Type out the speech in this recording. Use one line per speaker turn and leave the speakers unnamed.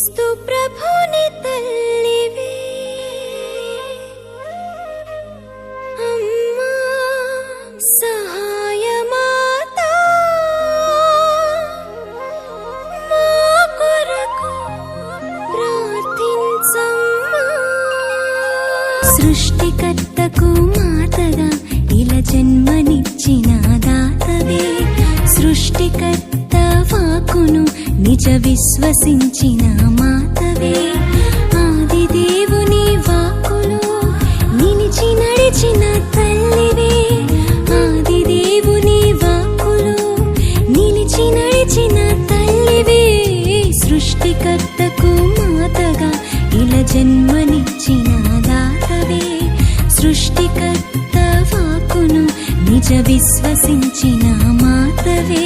క్రీస్తు ప్రభుని తల్లివే అమ్మా సహాయమాతా మా కొరకు ప్రార్థించమ్మా. సృష్టికర్తకు మాతగా ఇలా జన్మనిచ్చిన దాతవే, సృష్టికర్త వాక్కును నిజ విశ్వసించిన మాతవే, ఆది దేవుని వాక్కులో నిలిచి నడిచిన తల్లివే, ఆది దేవుని వాక్కులో నిలిచి నడిచిన తల్లివే, సృష్టికర్తకు మాతగా ఇలా జన్మనిచ్చిన దాతవే, సృష్టికర్త వాక్కును నిజ విశ్వసించిన మాతవే.